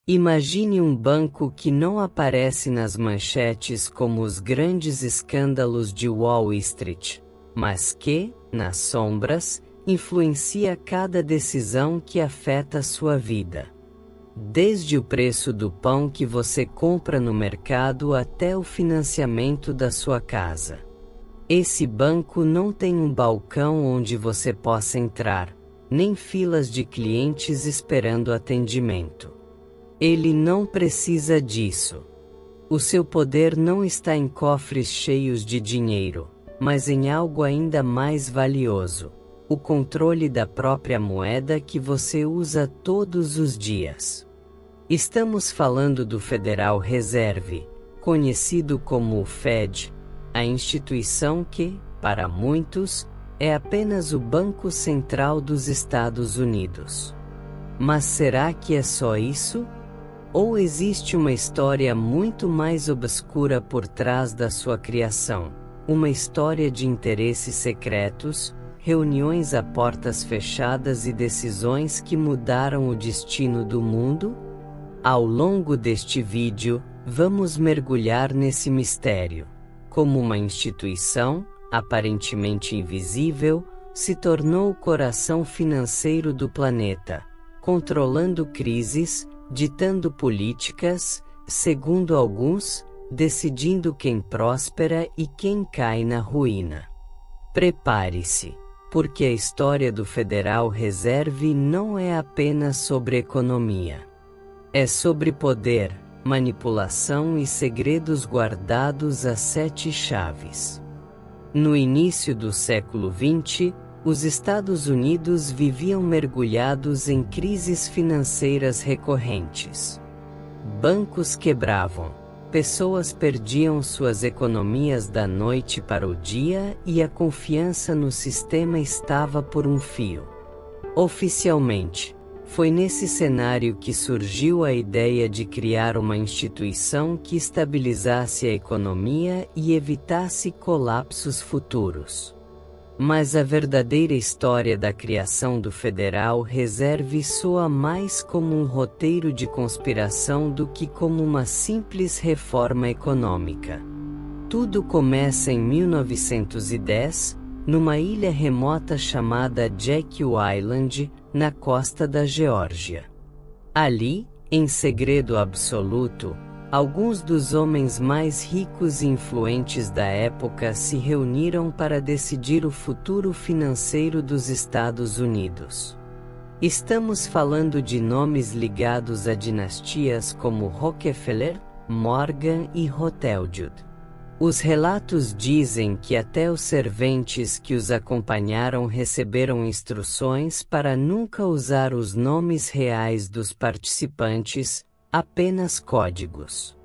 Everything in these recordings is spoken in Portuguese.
Imagine um banco que não aparece nas manchetes como os grandes escândalos de Wall Street, mas que, nas sombras, influencia cada decisão que afeta sua vida. Desde o preço do pão que você compra no mercado até o financiamento da sua casa. Esse banco não tem um balcão onde você possa entrar, nem filas de clientes esperando atendimento. Ele não precisa disso. O seu poder não está em cofres cheios de dinheiro, mas em algo ainda mais valioso: o controle da própria moeda que você usa todos os dias. Estamos falando do Federal Reserve, conhecido como o Fed, a instituição que, para muitos, é apenas o Banco Central dos Estados Unidos. Mas será que é só isso? Ou existe uma história muito mais obscura por trás da sua criação? Uma história de interesses secretos, reuniões a portas fechadas e decisões que mudaram o destino do mundo? Ao longo deste vídeo, vamos mergulhar nesse mistério. Como uma instituição, aparentemente invisível, se tornou o coração financeiro do planeta, controlando crises, ditando políticas, segundo alguns, decidindo quem prospera e quem cai na ruína. Prepare-se, porque a história do Federal Reserve não é apenas sobre economia. É sobre poder, manipulação e segredos guardados a 7 chaves. No início do século XX, os Estados Unidos viviam mergulhados em crises financeiras recorrentes. Bancos quebravam, pessoas perdiam suas economias da noite para o dia e a confiança no sistema estava por um fio. Oficialmente, foi nesse cenário que surgiu a ideia de criar uma instituição que estabilizasse a economia e evitasse colapsos futuros. Mas a verdadeira história da criação do Federal Reserve soa mais como um roteiro de conspiração do que como uma simples reforma econômica. Tudo começa em 1910, numa ilha remota chamada Jekyll Island, na costa da Geórgia. Ali, em segredo absoluto, alguns dos homens mais ricos e influentes da época se reuniram para decidir o futuro financeiro dos Estados Unidos. Estamos falando de nomes ligados a dinastias como Rockefeller, Morgan e Rothschild. Os relatos dizem que até os serventes que os acompanharam receberam instruções para nunca usar os nomes reais dos participantes, apenas códigos.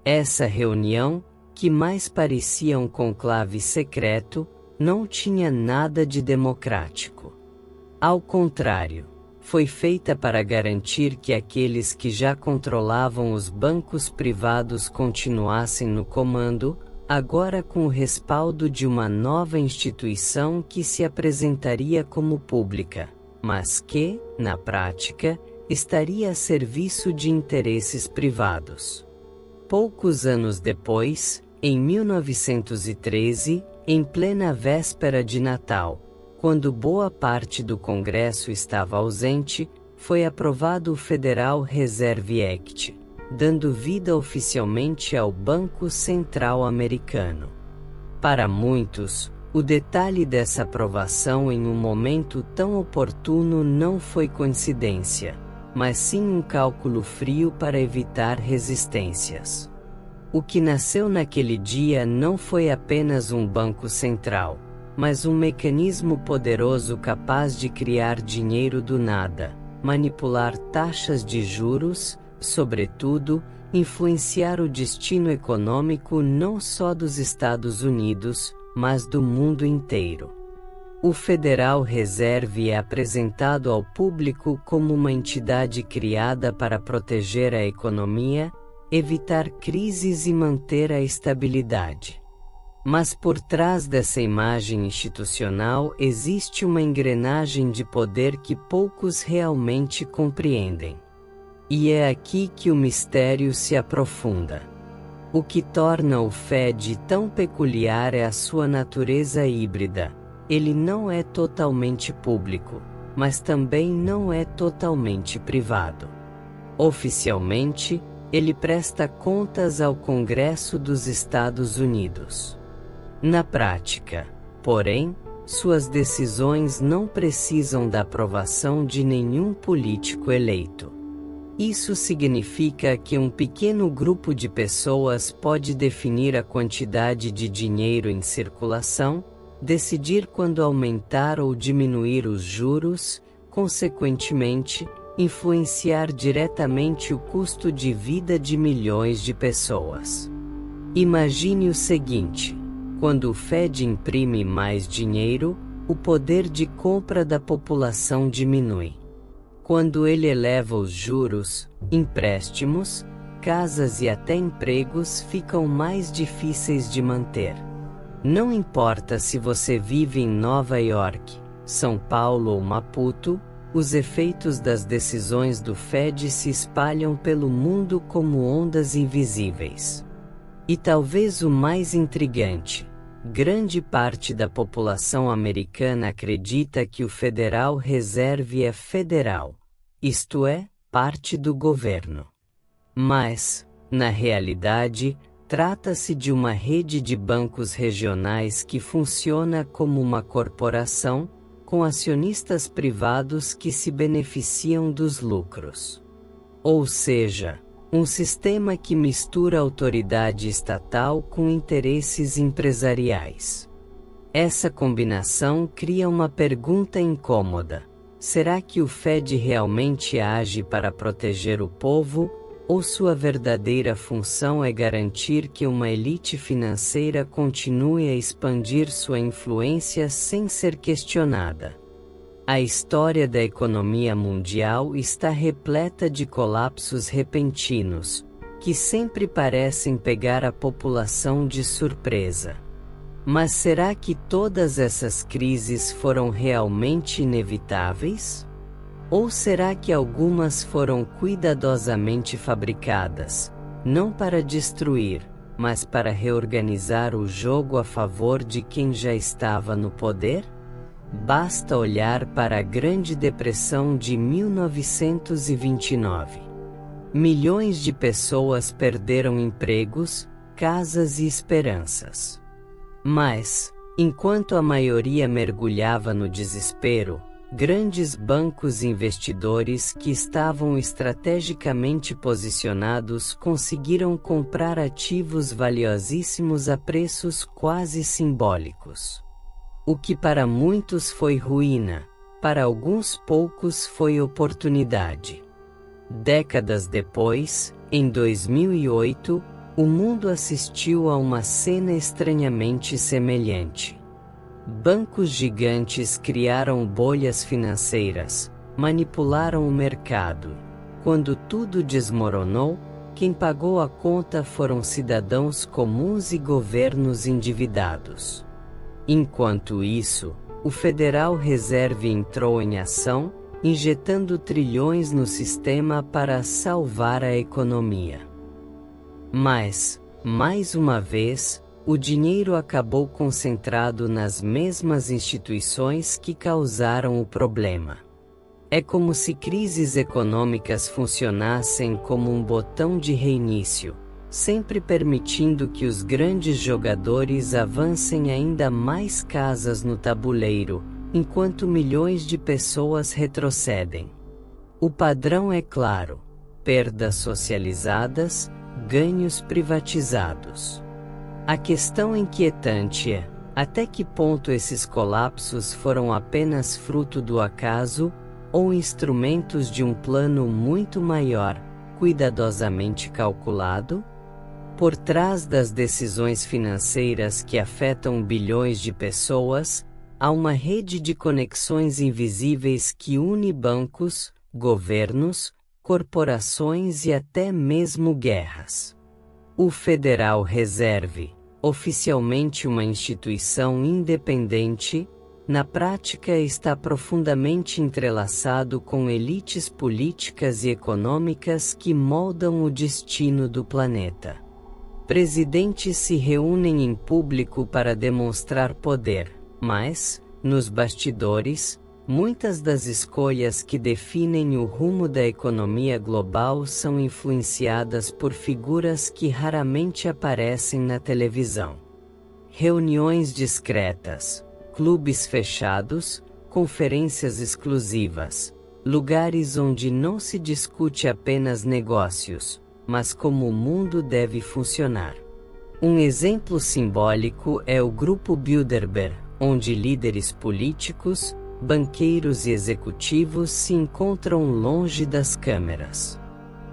Essa reunião, que mais parecia um conclave secreto, não tinha nada de democrático. Ao contrário, foi feita para garantir que aqueles que já controlavam os bancos privados continuassem no comando, agora com o respaldo de uma nova instituição que se apresentaria como pública, mas que, na prática, estaria a serviço de interesses privados. Poucos anos depois, em 1913, em plena véspera de Natal, quando boa parte do Congresso estava ausente, foi aprovado o Federal Reserve Act, dando vida oficialmente ao Banco Central Americano. Para muitos, o detalhe dessa aprovação em um momento tão oportuno não foi coincidência, mas sim um cálculo frio para evitar resistências. O que nasceu naquele dia não foi apenas um banco central, mas um mecanismo poderoso capaz de criar dinheiro do nada, manipular taxas de juros, sobretudo, influenciar o destino econômico não só dos Estados Unidos, mas do mundo inteiro. O Federal Reserve é apresentado ao público como uma entidade criada para proteger a economia, evitar crises e manter a estabilidade. Mas por trás dessa imagem institucional existe uma engrenagem de poder que poucos realmente compreendem. E é aqui que o mistério se aprofunda. O que torna o Fed tão peculiar é a sua natureza híbrida. Ele não é totalmente público, mas também não é totalmente privado. Oficialmente, ele presta contas ao Congresso dos Estados Unidos. Na prática, porém, suas decisões não precisam da aprovação de nenhum político eleito. Isso significa que um pequeno grupo de pessoas pode definir a quantidade de dinheiro em circulação, decidir quando aumentar ou diminuir os juros, consequentemente, influenciar diretamente o custo de vida de milhões de pessoas. Imagine o seguinte: quando o Fed imprime mais dinheiro, o poder de compra da população diminui. Quando ele eleva os juros, empréstimos, casas e até empregos ficam mais difíceis de manter. Não importa se você vive em Nova York, São Paulo ou Maputo, os efeitos das decisões do Fed se espalham pelo mundo como ondas invisíveis. E talvez o mais intrigante: grande parte da população americana acredita que o Federal Reserve é federal, isto é, parte do governo. Mas, na realidade, trata-se de uma rede de bancos regionais que funciona como uma corporação, com acionistas privados que se beneficiam dos lucros. Ou seja, um sistema que mistura autoridade estatal com interesses empresariais. Essa combinação cria uma pergunta incômoda: será que o Fed realmente age para proteger o povo, ou sua verdadeira função é garantir que uma elite financeira continue a expandir sua influência sem ser questionada? A história da economia mundial está repleta de colapsos repentinos, que sempre parecem pegar a população de surpresa. Mas será que todas essas crises foram realmente inevitáveis? Ou será que algumas foram cuidadosamente fabricadas, não para destruir, mas para reorganizar o jogo a favor de quem já estava no poder? Basta olhar para a Grande Depressão de 1929. Milhões de pessoas perderam empregos, casas e esperanças. Mas, enquanto a maioria mergulhava no desespero, grandes bancos investidores que estavam estrategicamente posicionados conseguiram comprar ativos valiosíssimos a preços quase simbólicos. O que para muitos foi ruína, para alguns poucos foi oportunidade. Décadas depois, em 2008, o mundo assistiu a uma cena estranhamente semelhante. Bancos gigantes criaram bolhas financeiras, manipularam o mercado. Quando tudo desmoronou, quem pagou a conta foram cidadãos comuns e governos endividados. Enquanto isso, o Federal Reserve entrou em ação, injetando trilhões no sistema para salvar a economia. Mas, mais uma vez, o dinheiro acabou concentrado nas mesmas instituições que causaram o problema. É como se crises econômicas funcionassem como um botão de reinício, sempre permitindo que os grandes jogadores avancem ainda mais casas no tabuleiro, enquanto milhões de pessoas retrocedem. O padrão é claro: perdas socializadas, ganhos privatizados. A questão inquietante é: até que ponto esses colapsos foram apenas fruto do acaso, ou instrumentos de um plano muito maior, cuidadosamente calculado? Por trás das decisões financeiras que afetam bilhões de pessoas, há uma rede de conexões invisíveis que une bancos, governos, corporações e até mesmo guerras. O Federal Reserve, oficialmente uma instituição independente, na prática está profundamente entrelaçado com elites políticas e econômicas que moldam o destino do planeta. Presidentes se reúnem em público para demonstrar poder, mas, nos bastidores, muitas das escolhas que definem o rumo da economia global são influenciadas por figuras que raramente aparecem na televisão. Reuniões discretas, clubes fechados, conferências exclusivas, lugares onde não se discute apenas negócios, mas como o mundo deve funcionar. Um exemplo simbólico é o Grupo Bilderberg, onde líderes políticos, banqueiros e executivos se encontram longe das câmeras.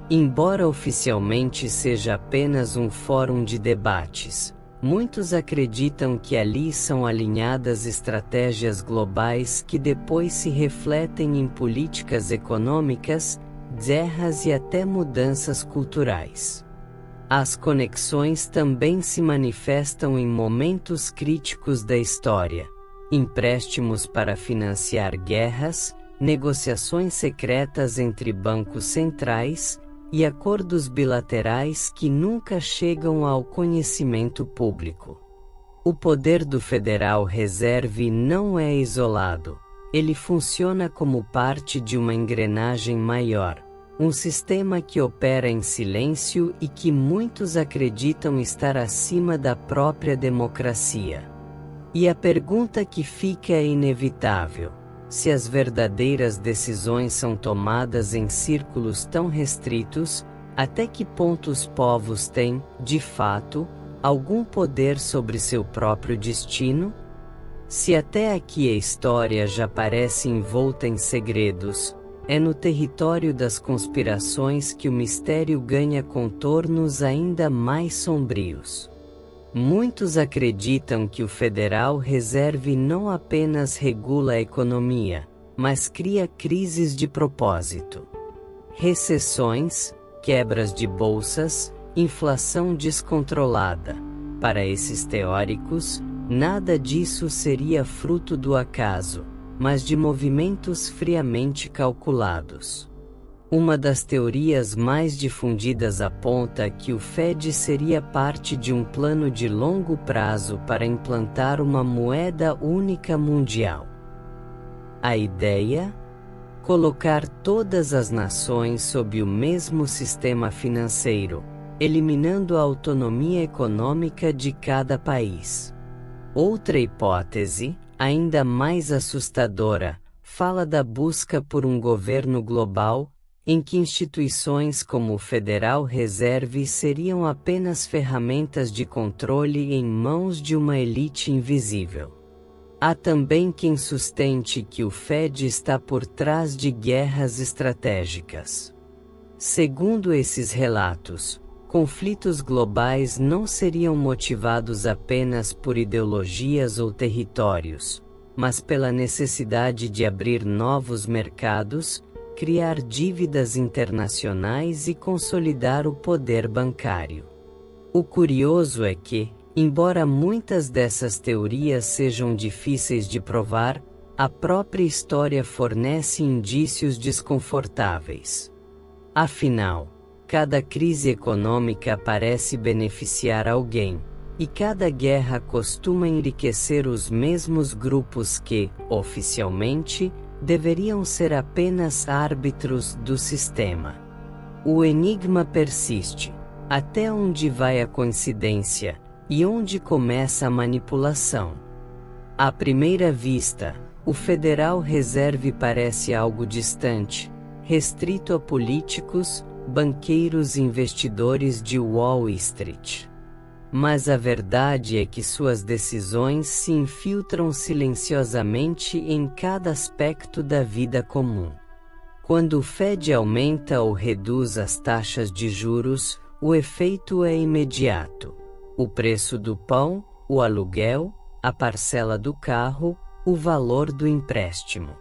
Embora oficialmente seja apenas um fórum de debates, muitos acreditam que ali são alinhadas estratégias globais que depois se refletem em políticas econômicas, guerras e até mudanças culturais. As conexões também se manifestam em momentos críticos da história: empréstimos para financiar guerras, negociações secretas entre bancos centrais e acordos bilaterais que nunca chegam ao conhecimento público. O poder do Federal Reserve não é isolado, ele funciona como parte de uma engrenagem maior, um sistema que opera em silêncio e que muitos acreditam estar acima da própria democracia. E a pergunta que fica é inevitável: se as verdadeiras decisões são tomadas em círculos tão restritos, até que ponto os povos têm, de fato, algum poder sobre seu próprio destino? Se até aqui a história já parece envolta em segredos, é no território das conspirações que o mistério ganha contornos ainda mais sombrios. Muitos acreditam que o Federal Reserve não apenas regula a economia, mas cria crises de propósito. Recessões, quebras de bolsas, inflação descontrolada. Para esses teóricos, nada disso seria fruto do acaso, mas de movimentos friamente calculados. Uma das teorias mais difundidas aponta que o Fed seria parte de um plano de longo prazo para implantar uma moeda única mundial. A ideia? Colocar todas as nações sob o mesmo sistema financeiro, eliminando a autonomia econômica de cada país. Outra hipótese, ainda mais assustadora, fala da busca por um governo global, em que instituições como o Federal Reserve seriam apenas ferramentas de controle em mãos de uma elite invisível. Há também quem sustente que o Fed está por trás de guerras estratégicas. Segundo esses relatos, conflitos globais não seriam motivados apenas por ideologias ou territórios, mas pela necessidade de abrir novos mercados, criar dívidas internacionais e consolidar o poder bancário. O curioso é que, embora muitas dessas teorias sejam difíceis de provar, a própria história fornece indícios desconfortáveis. Afinal, cada crise econômica parece beneficiar alguém, e cada guerra costuma enriquecer os mesmos grupos que, oficialmente, deveriam ser apenas árbitros do sistema. O enigma persiste. Até onde vai a coincidência, e onde começa a manipulação? À primeira vista, o Federal Reserve parece algo distante, restrito a políticos, banqueiros e investidores de Wall Street. Mas a verdade é que suas decisões se infiltram silenciosamente em cada aspecto da vida comum. Quando o Fed aumenta ou reduz as taxas de juros, o efeito é imediato. O preço do pão, o aluguel, a parcela do carro, o valor do empréstimo.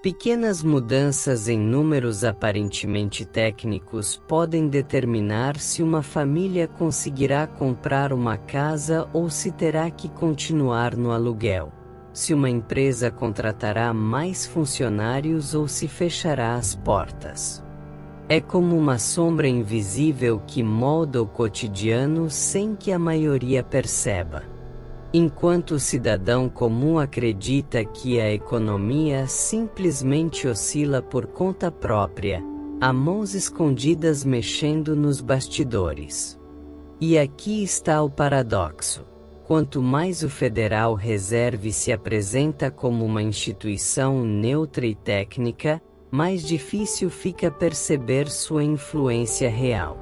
Pequenas mudanças em números aparentemente técnicos podem determinar se uma família conseguirá comprar uma casa ou se terá que continuar no aluguel. se uma empresa contratará mais funcionários ou se fechará as portas. É como uma sombra invisível que molda o cotidiano sem que a maioria perceba. Enquanto o cidadão comum acredita que a economia simplesmente oscila por conta própria, há mãos escondidas mexendo nos bastidores. E aqui está o paradoxo. Quanto mais o Federal Reserve se apresenta como uma instituição neutra e técnica, mais difícil fica perceber sua influência real.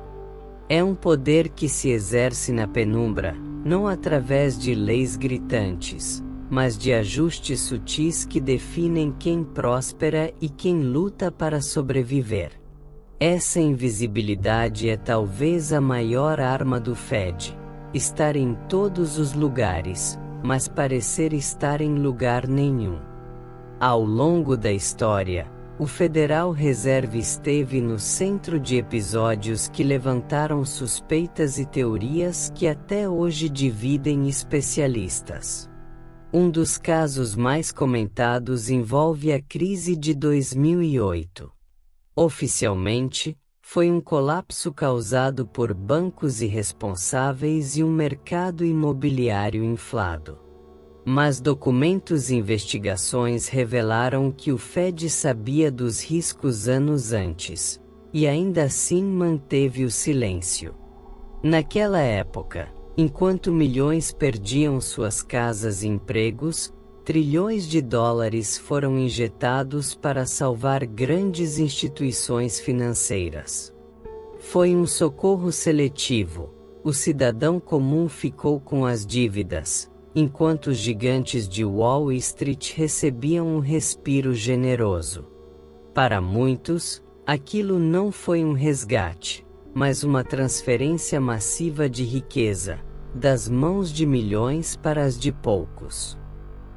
É um poder que se exerce na penumbra, não através de leis gritantes, mas de ajustes sutis que definem quem prospera e quem luta para sobreviver. Essa invisibilidade é talvez a maior arma do Fed. Estar em todos os lugares, mas parecer estar em lugar nenhum. Ao longo da história, o Federal Reserve esteve no centro de episódios que levantaram suspeitas e teorias que até hoje dividem especialistas. Um dos casos mais comentados envolve a crise de 2008. Oficialmente, foi um colapso causado por bancos irresponsáveis e um mercado imobiliário inflado. Mas documentos e investigações revelaram que o Fed sabia dos riscos anos antes, e ainda assim manteve o silêncio. Naquela época, enquanto milhões perdiam suas casas e empregos, trilhões de dólares foram injetados para salvar grandes instituições financeiras. Foi um socorro seletivo. O cidadão comum ficou com as dívidas, enquanto os gigantes de Wall Street recebiam um respiro generoso. Para muitos, aquilo não foi um resgate, mas uma transferência massiva de riqueza, das mãos de milhões para as de poucos.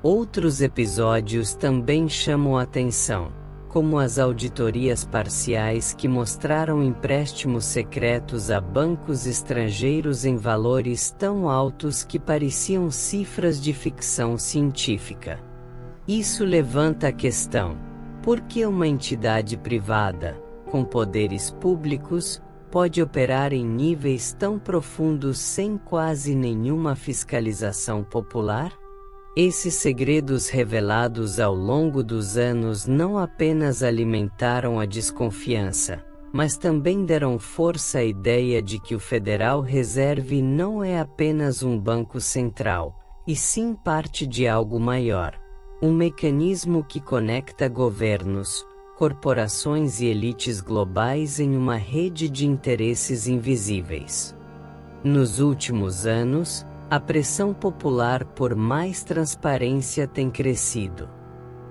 Outros episódios também chamam a atenção, como as auditorias parciais que mostraram empréstimos secretos a bancos estrangeiros em valores tão altos que pareciam cifras de ficção científica. Isso levanta a questão: por que uma entidade privada, com poderes públicos, pode operar em níveis tão profundos sem quase nenhuma fiscalização popular? Esses segredos revelados ao longo dos anos não apenas alimentaram a desconfiança, mas também deram força à ideia de que o Federal Reserve não é apenas um banco central, e sim parte de algo maior, um mecanismo que conecta governos, corporações e elites globais em uma rede de interesses invisíveis. Nos últimos anos, a pressão popular por mais transparência tem crescido.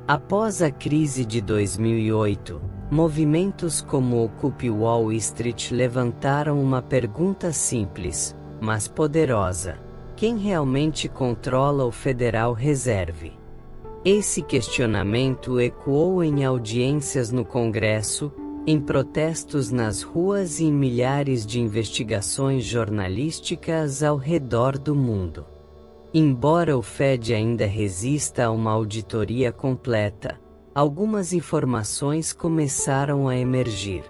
Após a crise de 2008, movimentos como Occupy Wall Street levantaram uma pergunta simples, mas poderosa: quem realmente controla o Federal Reserve? Esse questionamento ecoou em audiências no Congresso, em protestos nas ruas e em milhares de investigações jornalísticas ao redor do mundo. Embora o Fed ainda resista a uma auditoria completa, algumas informações começaram a emergir.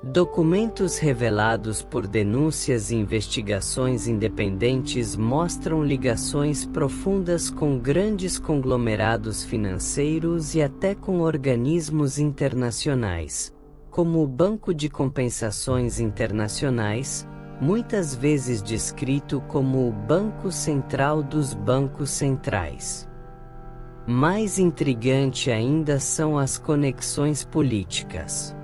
Documentos revelados por denúncias e investigações independentes mostram ligações profundas com grandes conglomerados financeiros e até com organismos internacionais, como o Banco de Compensações Internacionais, muitas vezes descrito como o Banco Central dos Bancos Centrais. Mais intrigante ainda são as conexões políticas.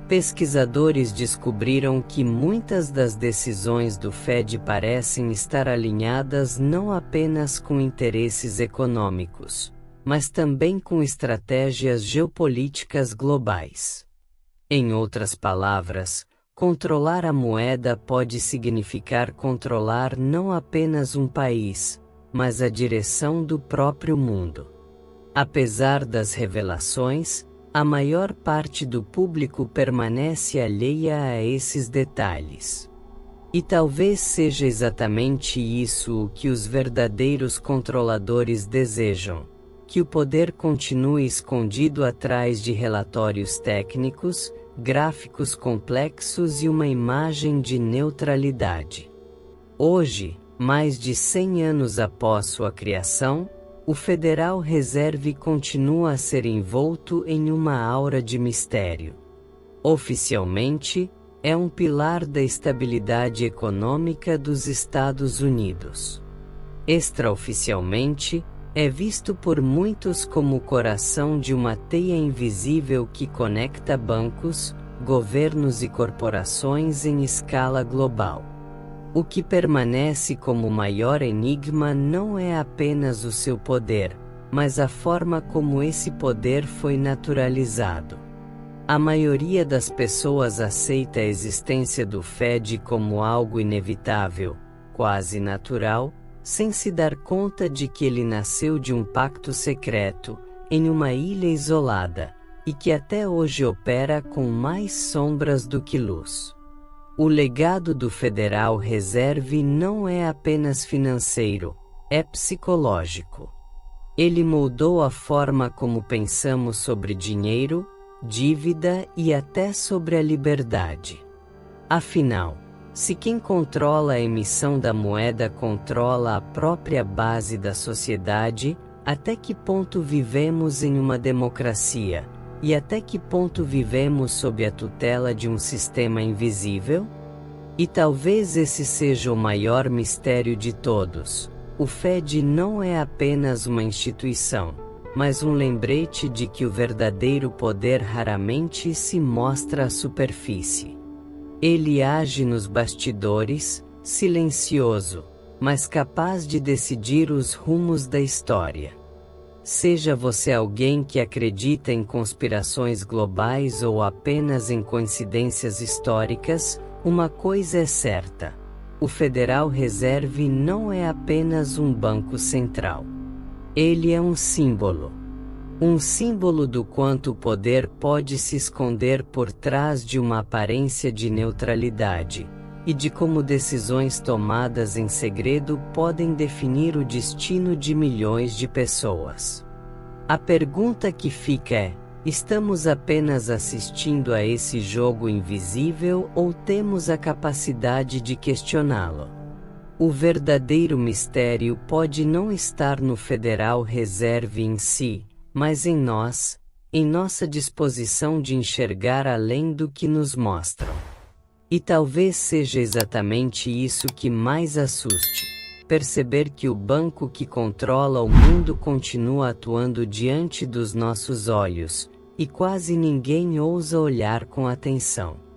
Pesquisadores descobriram que muitas das decisões do Fed parecem estar alinhadas não apenas com interesses econômicos, mas também com estratégias geopolíticas globais. Em outras palavras, controlar a moeda pode significar controlar não apenas um país, mas a direção do próprio mundo. Apesar das revelações, a maior parte do público permanece alheia a esses detalhes. E talvez seja exatamente isso o que os verdadeiros controladores desejam: que o poder continue escondido atrás de relatórios técnicos, gráficos complexos e uma imagem de neutralidade. Hoje, mais de 100 anos após sua criação, o Federal Reserve continua a ser envolto em uma aura de mistério. Oficialmente, é um pilar da estabilidade econômica dos Estados Unidos. Extraoficialmente, é visto por muitos como o coração de uma teia invisível que conecta bancos, governos e corporações em escala global. O que permanece como o maior enigma não é apenas o seu poder, mas a forma como esse poder foi naturalizado. A maioria das pessoas aceita a existência do Fed como algo inevitável, quase natural, sem se dar conta de que ele nasceu de um pacto secreto, em uma ilha isolada, e que até hoje opera com mais sombras do que luz. O legado do Federal Reserve não é apenas financeiro, é psicológico. Ele moldou a forma como pensamos sobre dinheiro, dívida e até sobre a liberdade. Afinal, se quem controla a emissão da moeda controla a própria base da sociedade, até que ponto vivemos em uma democracia? E até que ponto vivemos sob a tutela de um sistema invisível? E talvez esse seja o maior mistério de todos. O Fed não é apenas uma instituição, mas um lembrete de que o verdadeiro poder raramente se mostra à superfície. Ele age nos bastidores, silencioso, mas capaz de decidir os rumos da história. Seja você alguém que acredita em conspirações globais ou apenas em coincidências históricas, uma coisa é certa: o Federal Reserve não é apenas um banco central. Ele é um símbolo. Um símbolo do quanto o poder pode se esconder por trás de uma aparência de neutralidade, e de como decisões tomadas em segredo podem definir o destino de milhões de pessoas. A pergunta que fica é: estamos apenas assistindo a esse jogo invisível ou temos a capacidade de questioná-lo? O verdadeiro mistério pode não estar no Federal Reserve em si, mas em nós, em nossa disposição de enxergar além do que nos mostram. E talvez seja exatamente isso que mais assuste: perceber que o banco que controla o mundo continua atuando diante dos nossos olhos, e quase ninguém ousa olhar com atenção.